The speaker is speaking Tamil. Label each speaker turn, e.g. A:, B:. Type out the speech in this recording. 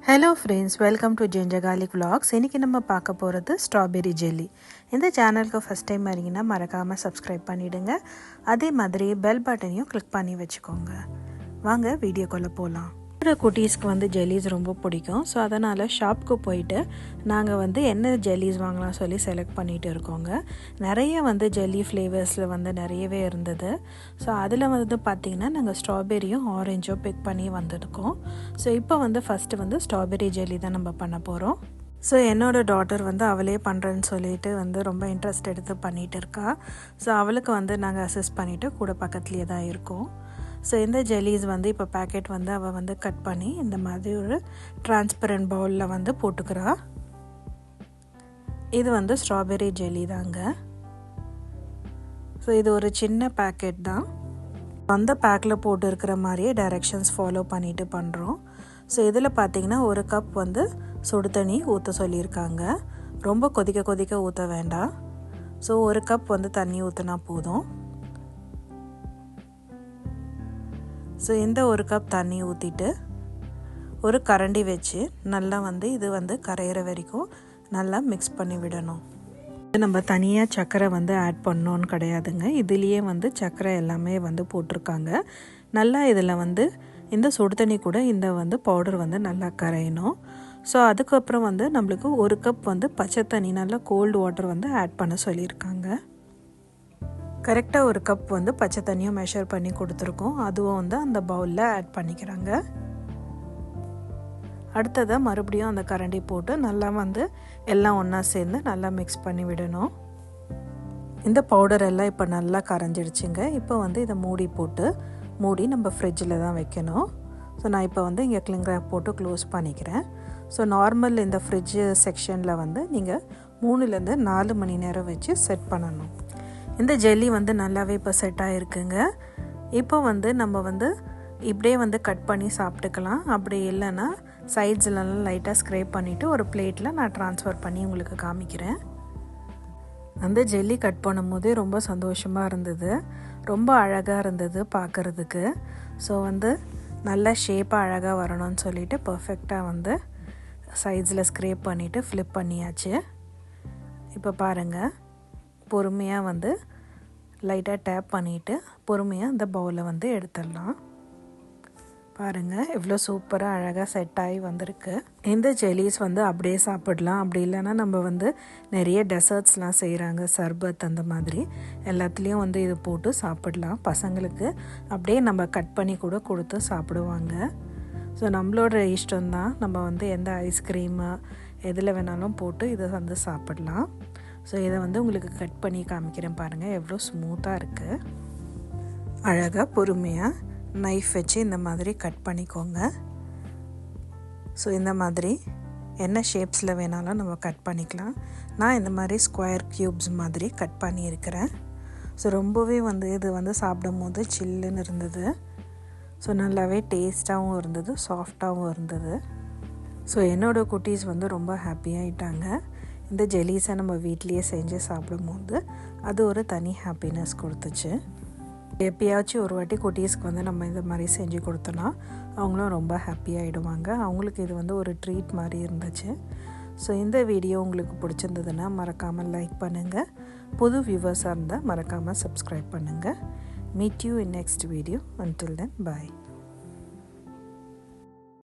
A: Hello friends, welcome to Ginger Garlic Vlogs. இன்னைக்கு நம்ம பார்க்க போறது ஸ்ட்ராபெரி ஜெல்லி. இந்த சேனலுக்கு ஃபர்ஸ்ட் டைம் வரீங்கன்னா மறக்காம Subscribe பண்ணிடுங்க. அதே மாதிரி பெல் பட்டனையும் கிளிக் பண்ணி வெச்சுக்கோங்க. வாங்க வீடியோக்குள்ள போலாம். குட்டீஸ்க்கு ஜெல்லிஸ் ரொம்ப பிடிக்கும். ஸோ அதனால் ஷாப்புக்கு போயிட்டு நாங்கள் என்ன ஜெல்லிஸ் வாங்கலாம் சொல்லி செலக்ட் பண்ணிகிட்டு இருக்கோங்க. நிறைய ஜெல்லி ஃப்ளேவர்ஸில் நிறையவே இருந்தது. ஸோ அதில் பார்த்திங்கன்னா நாங்கள் ஸ்ட்ராபெரியும் ஆரஞ்சும் பிக் பண்ணி வந்திருக்கோம். ஸோ இப்போ ஃபஸ்ட்டு ஸ்ட்ராபெரி ஜெல்லி தான் நம்ம பண்ண போகிறோம். ஸோ என்னோடய டாட்டர் அவளே பண்ணுறேன்னு சொல்லிட்டு ரொம்ப இன்ட்ரெஸ்ட் எடுத்து பண்ணிகிட்டு இருக்கா. ஸோ அவளுக்கு நாங்கள் அசிஸ்ட் பண்ணிவிட்டு கூட பக்கத்துலேயே தான் இருக்கோம். ஸோ இந்த ஜெல்லிஸ் இப்போ பேக்கெட் அவள் கட் பண்ணி இந்த மாதிரி ஒரு டிரான்ஸ்பரண்ட் பவுலில் போட்டுக்கிறா. இது ஸ்ட்ராபெரி ஜெல்லி தாங்க. ஸோ இது ஒரு சின்ன பேக்கெட் தான். அந்த பேக்கில் போட்டு இருக்கிற மாதிரியே டைரெக்ஷன்ஸ் ஃபாலோ பண்ணிட்டு பண்ணுறோம். ஸோ இதில் பார்த்திங்கன்னா ஒரு கப் சுடு தண்ணி ஊற்ற சொல்லியிருக்காங்க. ரொம்ப கொதிக்க ஊற்ற வேண்டாம். ஸோ ஒரு கப் தண்ணி ஊற்றினா போதும். ஸோ இந்த ஒரு கப் தண்ணி ஊற்றிட்டு ஒரு கரண்டி வச்சு நல்லா இது கரையிற வரைக்கும் நல்லா மிக்ஸ் பண்ணி விடணும். நம்ம தனியாக சர்க்கரை ஆட் பண்ணோன்னு கிடையாதுங்க. இதுலேயே சர்க்கரை எல்லாமே போட்டிருக்காங்க. நல்லா இதில் இந்த சுடு தண்ணி கூட இந்த பவுடர் நல்லா கரையணும். ஸோ அதுக்கப்புறம் நம்மளுக்கு ஒரு கப் பச்சை தண்ணி நல்லா கோல்டு வாட்டர் ஆட் பண்ண சொல்லியிருக்காங்க. கரெக்டாக ஒரு கப் பச்சை தண்ணியும் மெஷர் பண்ணி கொடுத்துருக்கோம். அதுவும் அந்த பவுலில் ஆட் பண்ணிக்கிறாங்க. அடுத்ததாக மறுபடியும் அந்த கரண்டி போட்டு நல்லா எல்லாம் ஒன்றா சேர்ந்து நல்லா மிக்ஸ் பண்ணி விடணும். இந்த பவுடர் எல்லாம் இப்போ நல்லா கரைஞ்சிடுச்சுங்க. இப்போ இதை மூடி நம்ம ஃப்ரிட்ஜில் தான் வைக்கணும். ஸோ நான் இப்போ இங்கே கிளிங் ரேப் போட்டு க்ளோஸ் பண்ணிக்கிறேன். ஸோ நார்மல் இந்த ஃப்ரிட்ஜ் செக்ஷனில் நீங்கள் 3லேருந்து 4 மணி நேரம் வச்சு செட் பண்ணணும். இந்த ஜெல்லி நல்லாவே இப்போ செட் ஆகிருக்குங்க. இப்போ நம்ம இப்படியே கட் பண்ணி சாப்பிட்டுக்கலாம். அப்படி இல்லைன்னா சைட்ஸ்லாம் லைட்டாக ஸ்க்ரேப் பண்ணிவிட்டு ஒரு பிளேட்டில் நான் ட்ரான்ஸ்ஃபர் பண்ணி உங்களுக்கு காமிக்கிறேன். அந்த ஜெல்லி கட் பண்ணும்போதே ரொம்ப சந்தோஷமாக இருந்தது. ரொம்ப அழகாக இருந்தது பார்க்குறதுக்கு. ஸோ நல்ல ஷேப்பாக அழகாக வரணும்னு சொல்லிவிட்டு பர்ஃபெக்டாக சைட்ஸில் ஸ்க்ரேப் பண்ணிவிட்டு ஃப்ளிப் பண்ணியாச்சு. இப்போ பாருங்கள், பொறுமையாக லைட்டாக டேப் பண்ணிவிட்டு பொறுமையாக இந்த பவுலை எடுத்துடலாம். பாருங்கள் எவ்வளோ சூப்பராக அழகாக செட் ஆகி வந்திருக்கு. இந்த ஜெல்லிஸ் அப்படியே சாப்பிடலாம். அப்படி இல்லைன்னா நம்ம நிறைய டெசர்ட்ஸ்லாம் செய்கிறாங்க, சர்பத் அந்த மாதிரி எல்லாத்துலேயும் இது போட்டு சாப்பிடலாம். பசங்களுக்கு அப்படியே நம்ம கட் பண்ணி கூட கொடுத்து சாப்பிடுவாங்க. ஸோ நம்மளோட இஷ்டம்தான். நம்ம எந்த ஐஸ்கிரீமு எதில் வேணாலும் போட்டு இதை சாப்பிடலாம். ஸோ இதை உங்களுக்கு கட் பண்ணி காமிக்கிறேன். பாருங்கள் எவ்வளோ ஸ்மூத்தாக இருக்குது. அழகாக பொறுமையாக நைஃப் வச்சு இந்த மாதிரி கட் பண்ணிக்கோங்க. ஸோ இந்த மாதிரி என்ன ஷேப்ஸில் வேணாலும் நம்ம கட் பண்ணிக்கலாம். நான் இந்த மாதிரி ஸ்கொயர் க்யூப்ஸ் மாதிரி கட் பண்ணியிருக்கிறேன். ஸோ ரொம்பவே இது சாப்பிடும் போது சில்லுன்னு இருந்தது. ஸோ நல்லாவே டேஸ்ட்டாகவும் இருந்தது, சாஃப்டாகவும் இருந்தது. ஸோ என்னோடய குட்டீஸ் ரொம்ப ஹாப்பியாகிட்டாங்க. இந்த ஜெல்லிஸை நம்ம வீட்லேயே செஞ்சு சாப்பிடும்போது அது ஒரு தனி ஹாப்பினஸ் கொடுத்துச்சு. எப்பயாச்சும் ஒரு வாட்டி குட்டீஸ்க்கு நம்ம இந்த மாதிரி செஞ்சு கொடுத்தோன்னா அவங்களும் ரொம்ப ஹாப்பியாகிடுவாங்க. அவங்களுக்கு இது ஒரு ட்ரீட் மாதிரி இருந்துச்சு. ஸோ இந்த வீடியோ உங்களுக்கு பிடிச்சிருந்ததுன்னா மறக்காமல் லைக் பண்ணுங்கள். புது வியூவர்ஸாக இருந்தால் மறக்காமல் சப்ஸ்கிரைப் பண்ணுங்கள். Meet you in next video. until then bye.